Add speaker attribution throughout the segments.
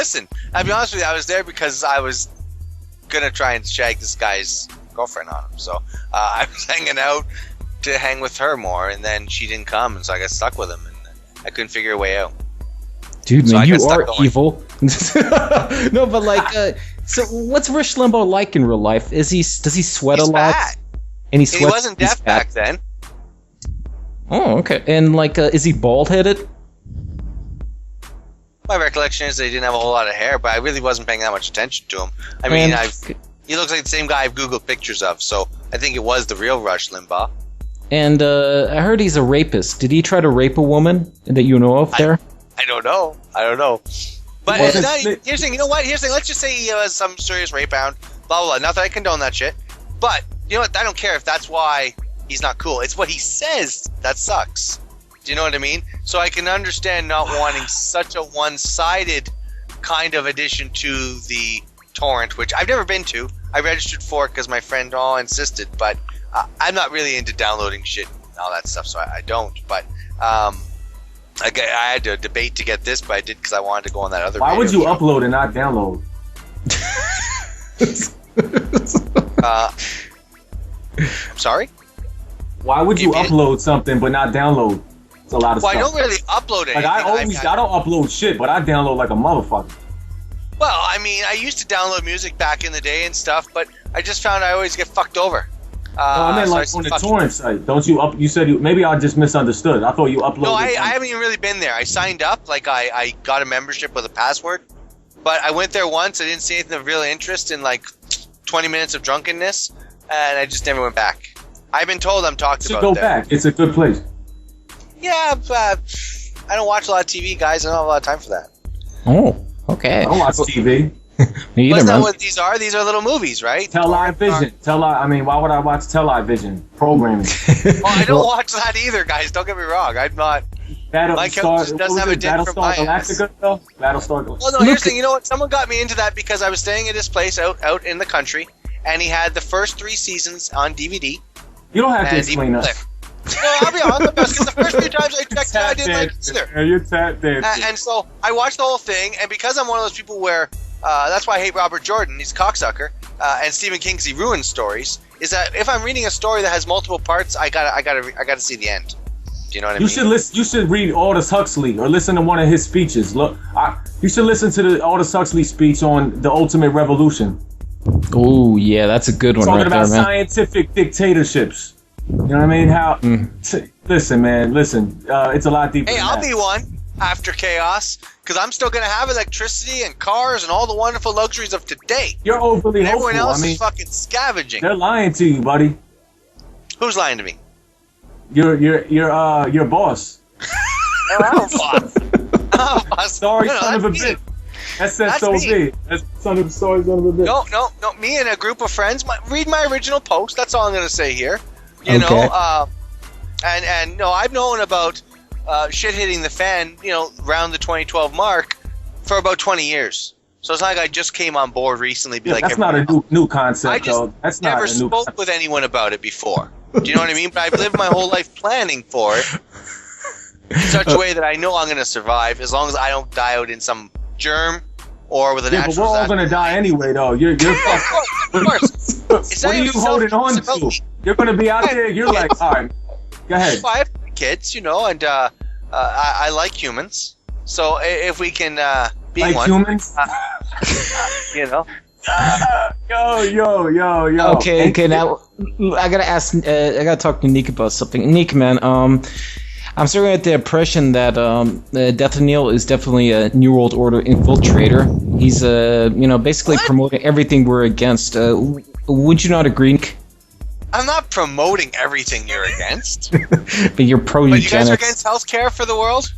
Speaker 1: listen. I'll be honest with you. I was there because I was gonna try and shag this guy's girlfriend on him. So I was hanging out to hang with her more, and then she didn't come, and so I got stuck with him, and I couldn't figure a way out.
Speaker 2: Dude, man, you are evil. No, but like, so what's Rush Limbaugh like in real life? Does he sweat a lot?
Speaker 1: Fat.
Speaker 2: And
Speaker 1: he wasn't deaf back then.
Speaker 2: Oh, okay. And like, is he bald-headed?
Speaker 1: My recollection is that he didn't have a whole lot of hair, but I really wasn't paying that much attention to him. I mean, he looks like the same guy I've Googled pictures of, so I think it was the real Rush Limbaugh.
Speaker 2: And I heard he's a rapist. Did he try to rape a woman that you know of there?
Speaker 1: I don't know. But here's the thing, you know what? Here's the thing, let's just say he has some serious rape bound, blah, blah, blah. Not that I condone that shit. But, you know what? I don't care if that's why he's not cool. It's what he says that sucks. Do you know what I mean? So I can understand not wanting such a one-sided kind of addition to the torrent, which I've never been to. I registered for it because my friend all insisted, but I'm not really into downloading shit and all that stuff, so I don't. But I had to debate to get this, but I did because I wanted to go on that other.
Speaker 3: Why would you upload and not download?
Speaker 1: I'm sorry?
Speaker 3: Why would you upload something but not download? It's a lot of stuff.
Speaker 1: I don't really upload anything.
Speaker 3: Like I don't upload shit, but I download like a motherfucker.
Speaker 1: Well, I mean, I used to download music back in the day and stuff, but I just found I always get fucked over.
Speaker 3: I meant like on the torrent site. Don't you up? You said maybe I just misunderstood. I thought you uploaded.
Speaker 1: No, I haven't even really been there. I signed up, like I got a membership with a password, but I went there once. I didn't see anything of real interest in like 20 minutes of drunkenness, and I just never went back. I've been told I'm talked about.
Speaker 3: Go back. It's a good place.
Speaker 1: Yeah, but I don't watch a lot of TV, guys. I don't have a lot of time for that.
Speaker 2: Oh, okay.
Speaker 3: I don't watch TV.
Speaker 2: Me either,
Speaker 1: That's not
Speaker 2: man.
Speaker 1: what these are. These are little movies, right?
Speaker 3: Television. I mean, why would I watch television programming?
Speaker 1: Well, I don't watch that either, guys. Don't get me wrong. I'm not. My couch doesn't have a dent from my ass.
Speaker 3: Battlestar Galactica.
Speaker 1: Well, no, here's the thing. You know what? Someone got me into that because I was staying at his place out in the country, and he had the first 3 seasons on DVD.
Speaker 3: You don't have to explain that.
Speaker 1: No, I'll be honest, because the first few times I checked it, I didn't like it either.
Speaker 3: You're tap dancing.
Speaker 1: And so I watched the whole thing, and because I'm one of those people where that's why I hate Robert Jordan, he's a cocksucker, and Stephen King, he ruins stories, is that if I'm reading a story that has multiple parts, I gotta see the end. Do you know what I mean?
Speaker 3: You should read Aldous Huxley or listen to one of his speeches. Look, you should listen to the Aldous Huxley speech on the Ultimate Revolution.
Speaker 2: Oh yeah, that's a good one.
Speaker 3: Talking
Speaker 2: right
Speaker 3: about
Speaker 2: there, man.
Speaker 3: scientific dictatorships. You know what I mean? Listen, man. Listen, it's a lot deeper.
Speaker 1: Hey,
Speaker 3: than
Speaker 1: I'll
Speaker 3: that.
Speaker 1: be one after chaos because I'm still gonna have electricity and cars and all the wonderful luxuries of today.
Speaker 3: You're overly hopeful.
Speaker 1: Everyone else is fucking scavenging.
Speaker 3: They're lying to you, buddy.
Speaker 1: Who's lying to me?
Speaker 3: Your boss.
Speaker 1: I'm a boss.
Speaker 3: Sorry, son of a bitch. That's SOB. That's sorry, son of a bitch.
Speaker 1: No. Me and a group of friends. Read my original post. That's all I'm gonna say here. You know, and no, I've known about shit hitting the fan, you know, around the 2012 mark for about 20 years. So it's not like I just came on board recently.
Speaker 3: That's not a new concept, though. That's
Speaker 1: never spoke with anyone about it before. Do you know what I mean? But I've lived my whole life planning for it in such a way that I know I'm going to survive as long as I don't die out in some germ or with a natural disaster.
Speaker 3: But we're all going to die anyway, though. You're
Speaker 1: fucked. Of course.
Speaker 3: What are you holding on to? You're going to be out there. You're like, all right, go ahead.
Speaker 1: Well, I have kids, you know, and I like humans. So if we can be
Speaker 3: like
Speaker 1: one,
Speaker 3: humans,
Speaker 1: you know.
Speaker 3: Yo.
Speaker 2: Okay. Now I gotta talk to Nick about something. Nick, man, I'm starting to get the impression that Deathanyl is definitely a New World Order infiltrator. He's basically promoting everything we're against. Would you not agree, Nick?
Speaker 1: I'm not promoting everything you're against.
Speaker 2: But you're pro-eugenics.
Speaker 1: But you guys are against healthcare for the world?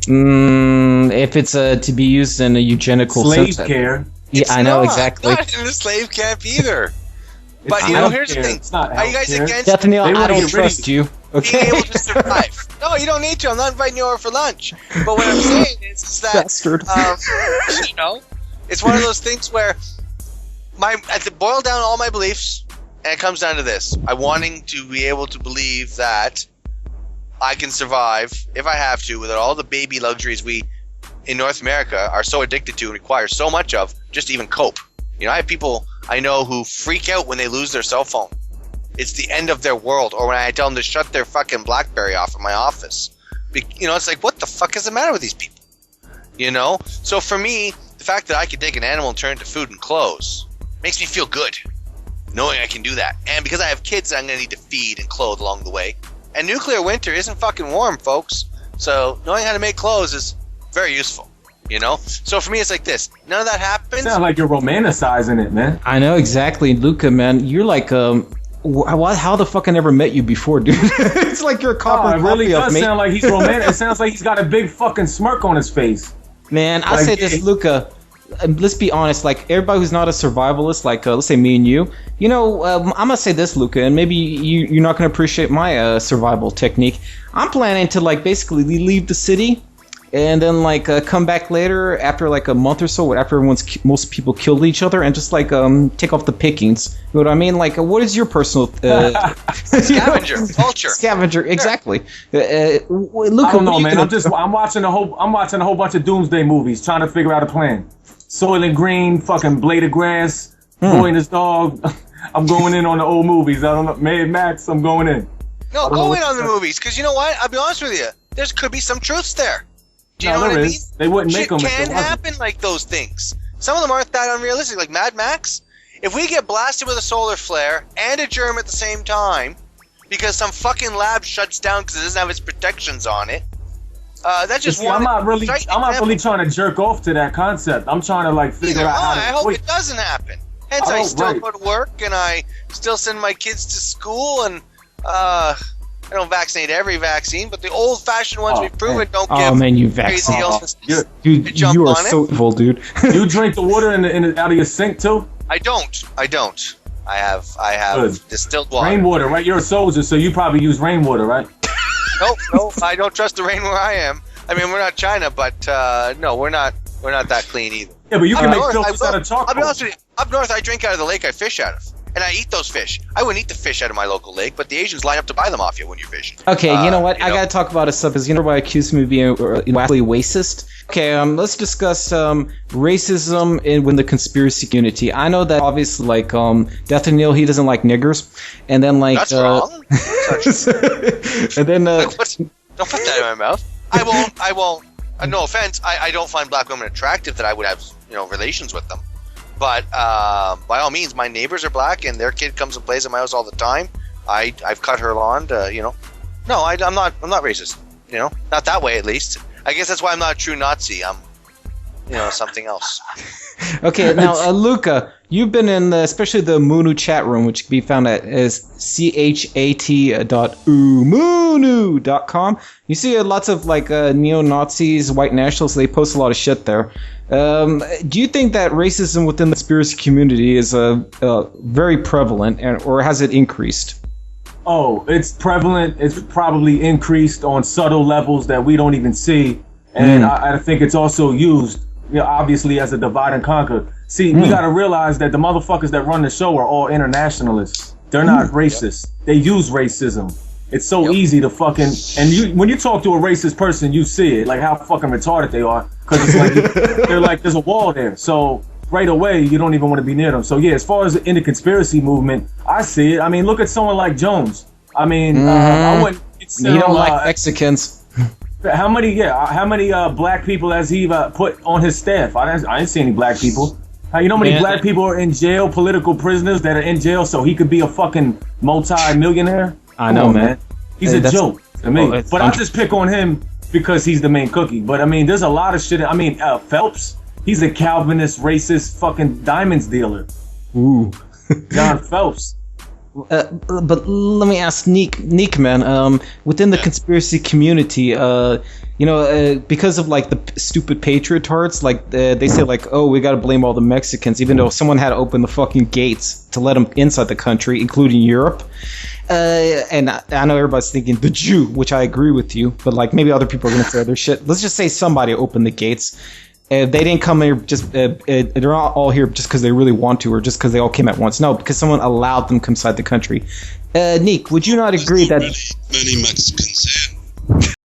Speaker 2: If it's to be used in a eugenical
Speaker 3: slave
Speaker 2: sense.
Speaker 3: care.
Speaker 2: Yeah, I know exactly.
Speaker 1: Not in the slave camp either. But you know, here's the thing: are you guys against?
Speaker 2: Deathanyl, I don't trust you. Okay.
Speaker 1: Being able to survive. No, you don't need to. I'm not inviting you over for lunch. But what I'm saying is that you know, it's one of those things where I boil down all my beliefs, and it comes down to this: I wanting to be able to believe that I can survive if I have to, without all the baby luxuries we in North America are so addicted to and require so much of just to even cope. You know, I have people I know who freak out when they lose their cell phone. It's the end of their world. Or when I tell them to shut their fucking BlackBerry off in my office. You know, it's like, what the fuck is the matter with these people? You know? So for me, the fact that I can take an animal and turn it to food and clothes makes me feel good, knowing I can do that. And because I have kids that I'm going to need to feed and clothe along the way. And nuclear winter isn't fucking warm, folks. So knowing how to make clothes is very useful. You know? So for me, it's like this. None of that happens.
Speaker 3: Sounds like you're romanticizing it, man.
Speaker 2: I know, exactly. Luca, man, you're like, how the fuck I never met you before, dude? It's like you're a copper
Speaker 3: it really does
Speaker 2: of me.
Speaker 3: sound like he's romantic. It sounds like he's got a big fucking smirk on his face.
Speaker 2: Man, I'll say this, Luca. Let's be honest. Like, everybody who's not a survivalist, like, let's say me and you, you know, I'm going to say this, Luca, and maybe you're not going to appreciate my survival technique. I'm planning to, like, basically leave the city and then, like, come back later after, like, a month or so after most people killed each other and just, like, take off the pickings. You know what I mean? Like, what is your personal...
Speaker 1: Scavenger culture.
Speaker 2: Scavenger, exactly. Luca,
Speaker 3: I don't know, man. I'm watching a whole bunch of doomsday movies, trying to figure out a plan. Soylent Green, fucking Blade of Grass, Boy and His Dog. I'm going in on the old movies. I don't know. Mad Max, I'm going in.
Speaker 1: No, go in on the movies, because you know what? I'll be honest with you. There could be some truths there. Do you know what I mean?
Speaker 3: They wouldn't make them.
Speaker 1: Shit can happen like those things. Some of them aren't that unrealistic, like Mad Max. If we get blasted with a solar flare and a germ at the same time, because some fucking lab shuts down because it doesn't have its protections on it, that's just one.
Speaker 3: I'm not really trying to jerk off to that concept. I'm trying to like figure out how to.
Speaker 1: I hope it doesn't happen. Hence, I still go to work and I still send my kids to school and I don't vaccinate every vaccine, but the old-fashioned ones we've proven don't give.
Speaker 2: Oh man, you
Speaker 1: crazy
Speaker 2: illnesses. Dude, you are so evil, dude.
Speaker 3: You drink the water out of your sink too?
Speaker 1: I don't. I have distilled water.
Speaker 3: Rainwater, right? You're a soldier, so you probably use rainwater, right?
Speaker 1: No, I don't trust the rain where I am. I mean, we're not China, but no, we're not that clean either.
Speaker 3: Yeah, but you can make filters out of charcoal.
Speaker 1: I'll be honest with you. Up north, I drink out of the lake I fish out of. And I eat those fish. I wouldn't eat the fish out of my local lake, but the Asians line up to buy them off you when you're fishing.
Speaker 2: Okay, you know what? I gotta talk about a sub, because you know why accused me of being wildly racist? Okay, let's discuss racism within the conspiracy community. I know that obviously, like, Deathanyl, he doesn't like niggers, and then like
Speaker 1: that's wrong.
Speaker 2: and then
Speaker 1: don't put that in my mouth. I won't. No offense. I don't find black women attractive that I would have relations with them. But by all means, my neighbors are black, and their kid comes and plays at my house all the time. I've cut her lawn. No, I'm not racist. Not that way at least. I guess that's why I'm not a true Nazi. I'm, something else.
Speaker 2: Okay, now Luca, you've been in especially the Umunu chat room, which can be found at chat.umunu.com. You see lots of like neo-Nazis, white nationalists. They post a lot of shit there. Do you think that racism within the conspiracy community is very prevalent, or has it increased?
Speaker 3: Oh, it's prevalent. It's probably increased on subtle levels that we don't even see, and I think it's also used, obviously as a divide and conquer. See, we gotta realize that the motherfuckers that run the show are all internationalists. They're not racist. They use racism. It's so easy to fucking, and when you talk to a racist person, you see it, like how fucking retarded they are, because it's like they're like there's a wall there. So right away, you don't even want to be near them. So yeah, as far as in the conspiracy movement, I see it. I mean, look at someone like Jones. I mean, I wouldn't.
Speaker 2: You don't like Mexicans.
Speaker 3: How many black people has he put on his staff? I didn't see any black people. You know how many black people are in jail, political prisoners that are in jail, so he could be a fucking multi-millionaire?
Speaker 2: I know, man.
Speaker 3: He's a joke to me. But I just pick on him because he's the main cookie. But I mean, there's a lot of shit. I mean, Phelps, he's a Calvinist, racist, fucking diamonds dealer.
Speaker 2: Ooh.
Speaker 3: John Phelps.
Speaker 2: But let me ask Nick, man. Within the conspiracy community, because of like the stupid patriotards, like they say like, oh, we got to blame all the Mexicans, even though someone had to open the fucking gates to let them inside the country, including Europe. And I know everybody's thinking the Jew, which I agree with you, but like maybe other people are gonna say other shit. Let's just say somebody opened the gates. They didn't come here just they're not all here just because they really want to, or just because they all came at once. No, because someone allowed them to come inside the country. Nick, would you not agree that
Speaker 4: many Mexicans here?